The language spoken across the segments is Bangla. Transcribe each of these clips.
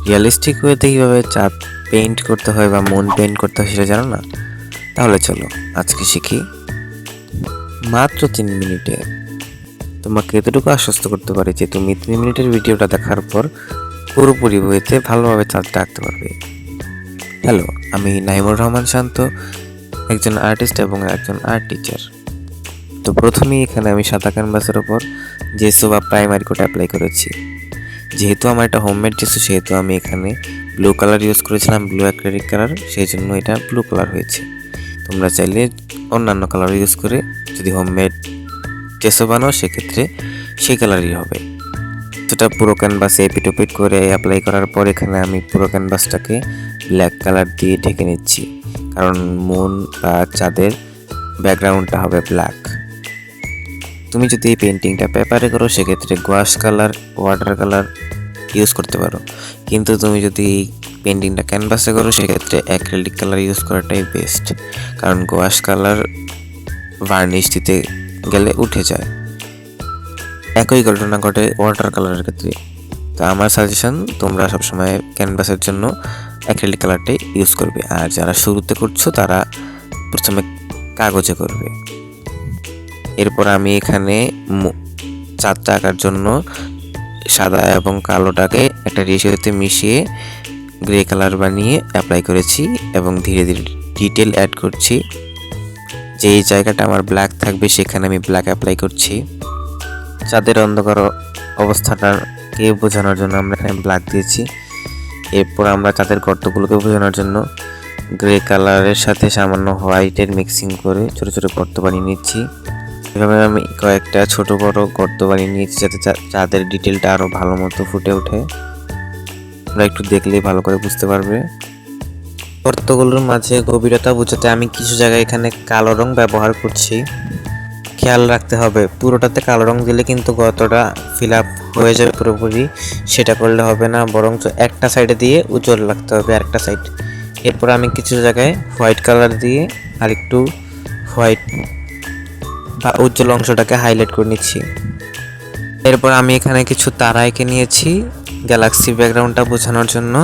রিয়েলিস্টিক ওয়েতে কীভাবে চাঁদ পেইন্ট করতে হয় বা মুন পেইন্ট করতে হয় সেটা জানো না? তাহলে চলো আজকে শিখি। মাত্র 3 মিনিটে তোমাকে এতটুকু আশ্বস্ত করতে পারি যে তুমি 3 মিনিটের ভিডিওটা দেখার পর পুরোপুরি ওয়েতে ভালোভাবে চাঁদটা আঁকতে পারবে। হ্যালো, আমি নাইমুর রহমান শান্ত, একজন আর্টিস্ট এবং একজন আর্ট টিচার। তো প্রথমেই এখানে আমি সাদা ক্যানভাসের ওপর জেসো বা প্রাইমারি কোট অ্যাপ্লাই করেছি। যেহেতু আমার এটা হোমমেড জেসো সেহেতু আমি এখানে ব্লু কালার ইউজ করেছিলাম, ব্লু অ্যাক্রিলিক কালার, সেই জন্য এটা ব্লু কালার হয়েছে। তোমরা চাইলে অন্যান্য কালার ইউজ করে যদি হোমমেড জেসো বানাও সেক্ষেত্রে সেই কালারই হবে। সেটা পুরো ক্যানভাসে এপিটোপিট করে অ্যাপ্লাই করার পর এখানে আমি পুরো ক্যানভাসটাকে ব্ল্যাক কালার দিয়ে ঢেকে নিচ্ছি, কারণ মুন বা চাঁদের ব্যাকগ্রাউন্ডটা হবে ব্ল্যাক। তুমি যদি এই পেন্টিংটা পেপারে করো সেক্ষেত্রে গোয়াশ কালার, ওয়াটার কালার ইউজ করতে পারো, কিন্তু তুমি যদি এই পেন্টিংটা ক্যানভাসে করো সেক্ষেত্রে অ্যাক্রিলিক কালার ইউজ করাটাই বেস্ট, কারণ গোয়াশ কালার ভার্নিশ দিতে গেলে উঠে যায়। একই ঘটনা ঘটে ওয়াটার কালারের ক্ষেত্রে। তো আমার সাজেশন, তোমরা সবসময় ক্যানভাসের জন্য অ্যাক্রিলিক কালারটাই ইউজ করবে, আর যারা শুরুতে করছো তারা প্রথমে কাগজে করবে। এরপর আমি এখানে চাঁদটা আঁকার জন্য সাদা এবং কালোটাকে একটা রেশিওতে মিশিয়ে গ্রে কালার বানিয়ে অ্যাপ্লাই করেছি এবং ধীরে ধীরে ডিটেল অ্যাড করছি। যেই জায়গাটা আমার ব্ল্যাক থাকবে সেখানে আমি ব্ল্যাক অ্যাপ্লাই করছি। চাঁদের অন্ধকার অবস্থাটাকে বোঝানোর জন্য আমরা এখানে ব্ল্যাক দিয়েছি। এরপর আমরা চাঁদের গর্তগুলোকে বোঝানোর জন্য গ্রে কালারের সাথে সামান্য হোয়াইটের মিক্সিং করে ছোটো ছোটো গর্ত বানিয়ে নিচ্ছি। এভাবে আমি কয়েকটা ছোট বড় গর্ত বানিয়ে নিয়েছি যাতে চাঁদের ডিটেলটা আরও ভালো মতো ফুটে ওঠে। তোমরা একটু দেখলেই ভালো করে বুঝতে পারবে। গর্তগুলোর মাঝে গভীরতা বোঝাতে আমি কিছু জায়গায় এখানে কালো রং ব্যবহার করছি। খেয়াল রাখতে হবে, পুরোটাতে কালো রং দিলে কিন্তু গর্তটা ফিল আপ হয়ে যাবে পুরোপুরি, সেটা করলে হবে না, বরঞ্চ একটা সাইডে দিয়ে উজ্জ্বল রাখতে হবে আরেকটা সাইড। এরপর আমি কিছু জায়গায় হোয়াইট কালার দিয়ে আর একটু হোয়াইট বা উজ্জ্বল অংশটাকে হাইলাইট করে নিচ্ছি। এরপর আমি এখানে কিছু তারা এঁকে নিয়েছি গ্যালাক্সি ব্যাকগ্রাউন্ডটা বোঝানোর জন্য।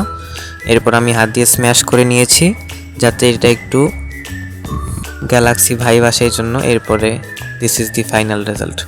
এরপর আমি হাত দিয়ে স্ম্যাশ করে নিয়েছি যাতে এটা একটু গ্যালাক্সি ভাইব আসে এই জন্য। এরপরে this is the final result.